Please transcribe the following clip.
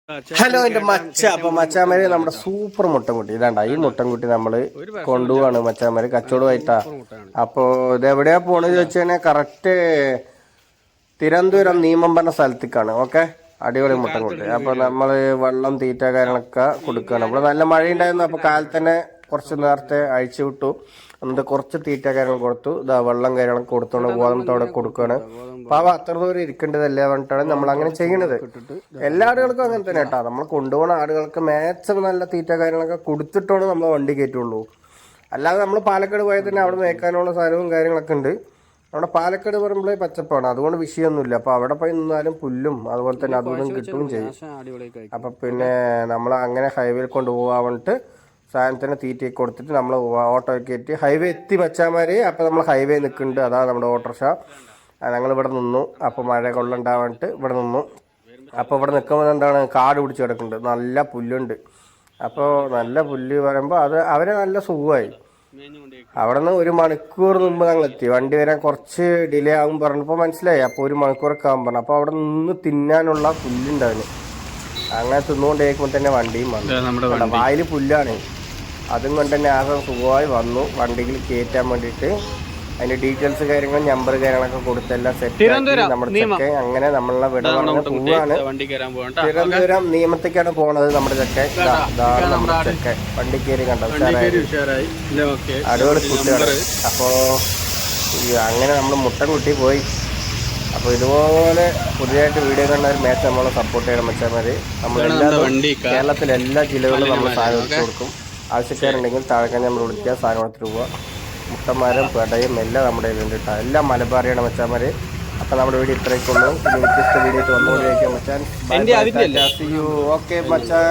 Hello എന്റെ മച്ച. അപ്പൊ മച്ചാമാര് നമ്മുടെ സൂപ്പർ മുട്ടൻകുട്ടി ഇതാണ്ട. ഈ മുട്ടൻകുട്ടി നമ്മള് കൊണ്ടുപോവാണ് മച്ചാമാര് കച്ചവടമായിട്ടാ. അപ്പൊ ഇതെവിടെയാ പോണെന്ന് വെച്ച് കഴിഞ്ഞാൽ കറക്റ്റ് തിരുവനന്തപുരം നീമം പറഞ്ഞ സ്ഥലത്തേക്കാണ്. ഓക്കെ, അടിപൊളി മുട്ടൻകുട്ടി. അപ്പൊ നമ്മള് വെള്ളം തീറ്റ കാര്യങ്ങളൊക്കെ കൊടുക്കുകയാണ്. ഇവിടെ നല്ല മഴയുണ്ടായിരുന്നു. അപ്പൊ കാലത്ത് തന്നെ കുറച്ച് നേരത്തെ അഴിച്ചു വിട്ടു. എന്നിട്ട് കുറച്ച് തീറ്റ കാര്യങ്ങൾ കൊടുത്തു. ഇതാ വെള്ളം കാര്യങ്ങളൊക്കെ കൊടുത്തോണ്ട് ഗോതമ്പത്തോടെ കൊടുക്കുകയാണ്. പാവ അത്ര ദൂരം ഇരിക്കേണ്ടതല്ലേ പറഞ്ഞിട്ടാണ് നമ്മൾ അങ്ങനെ ചെയ്യുന്നത്. എല്ലാ ആടുകൾക്കും അങ്ങനെ തന്നെ കേട്ടോ. നമ്മൾ കൊണ്ടുപോകുന്ന ആടുകൾക്ക് മാക്സിമം നല്ല തീറ്റ കാര്യങ്ങളൊക്കെ കൊടുത്തിട്ടാണ് നമ്മൾ വണ്ടി കയറ്റുള്ളൂ. അല്ലാതെ നമ്മൾ പാലക്കാട് പോയാൽ തന്നെ അവിടെ മേയ്ക്കാനുള്ള സാധനവും കാര്യങ്ങളൊക്കെ ഉണ്ട്. അവിടെ പാലക്കാട് പറയുമ്പോഴേ പച്ചപ്പാണ്, അതുകൊണ്ട് വിഷയമൊന്നുമില്ല. അപ്പോൾ അവിടെ പോയി നിന്നാലും പുല്ലും അതുപോലെ തന്നെ അതൊന്നും കിട്ടുകയും ചെയ്യും. അപ്പം പിന്നെ നമ്മൾ അങ്ങനെ ഹൈവേയിൽ കൊണ്ടുപോകാൻ വേണ്ടിയിട്ട് സാധനത്തിന് തീറ്റയൊക്കെ കൊടുത്തിട്ട് നമ്മൾ ഓട്ടോ കയറ്റി ഹൈവേ എത്തി മച്ചാമാര്. അപ്പം നമ്മൾ ഹൈവേ നിൽക്കുന്നുണ്ട്, അതാണ് നമ്മുടെ ഓട്ടോറിക്ഷ. ഞങ്ങളിവിടെ നിന്നു. അപ്പോൾ മഴ കൊള്ളുണ്ടാവാൻ വേണ്ടിയിട്ട് ഇവിടെ നിന്നു. അപ്പോൾ ഇവിടെ നിൽക്കുമ്പോൾ എന്താണ്, കാട് പിടിച്ച് കിടക്കുന്നുണ്ട്, നല്ല പുല്ലുണ്ട്. അപ്പോൾ നല്ല പുല്ല് പറയുമ്പോൾ അത് അവരെ നല്ല സുഖമായി. അവിടെ നിന്ന് 1 മണിക്കൂർ മുമ്പ് ഞങ്ങൾ എത്തി. വണ്ടി വരാൻ കുറച്ച് ഡിലേ ആകും പറഞ്ഞപ്പോൾ മനസ്സിലായി. അപ്പോൾ 1 മണിക്കൂറൊക്കെ ആകും പറഞ്ഞു. അപ്പോൾ അവിടെ നിന്ന് തിന്നാനുള്ള പുല്ലുണ്ടായിരുന്നു. അങ്ങനെ തിന്നുകൊണ്ടേക്കുമ്പോൾ തന്നെ വണ്ടിയും വന്നു. വായിൽ പുല്ലാണ്. അതും കൊണ്ട് തന്നെ ആകെ സുഖമായി വന്നു വണ്ടിയിൽ കയറ്റാൻ വേണ്ടിയിട്ട്. അതിന്റെ ഡീറ്റെയിൽസ് കാര്യങ്ങളും നമ്പർ കാര്യങ്ങളൊക്കെ കൊടുത്തെല്ലാം സെറ്റ് ആക്കി നമ്മുടെ ചെക്കൻ അങ്ങനെ നമ്മളെ വിട പറഞ്ഞ് പോവാണ്. തിരുവനന്തപുരം നിയമത്തേക്കാണ് പോണത് നമ്മുടെ ചെക്കൻ. ഇതാണ് നമ്മുടെ ചെക്കൻ. വണ്ടി കയറി കണ്ടോ, അടിപൊളി കുട്ടികള്. അപ്പോ അങ്ങനെ നമ്മൾ മുട്ടൻകുട്ടി പോയി. അപ്പോൾ ഇതുപോലെ പുതിയതായിട്ട് വീഡിയോ കണ്ട ഒരു മാച്ച് നമ്മളെ സപ്പോർട്ട് ചെയ്യണം മച്ചാമാര്. നമ്മളെല്ലാ കേരളത്തിലെ എല്ലാ ജില്ലകളിലും നമ്മൾ സാധനം വെച്ച് കൊടുക്കും. ആവശ്യക്കാരുണ്ടെങ്കിൽ താഴെ നമ്മൾ വിളിക്കുക, സാധനം എടുത്തിട്ട് പോവുക. മുട്ടന്മാരും പെടയും എല്ലാം നമ്മുടെ കയ്യിലുണ്ട്. എല്ലാം മലബാറിയാണ് മച്ചാമാര്. അപ്പം നമ്മുടെ വീഡിയോ ഇത്രയൊക്കെ ഉള്ളൂ. വ്യത്യസ്ത വീഡിയോ വന്നുകൊണ്ടിരിക്കും മച്ചാൻ. ഓക്കെ മച്ചാൻ.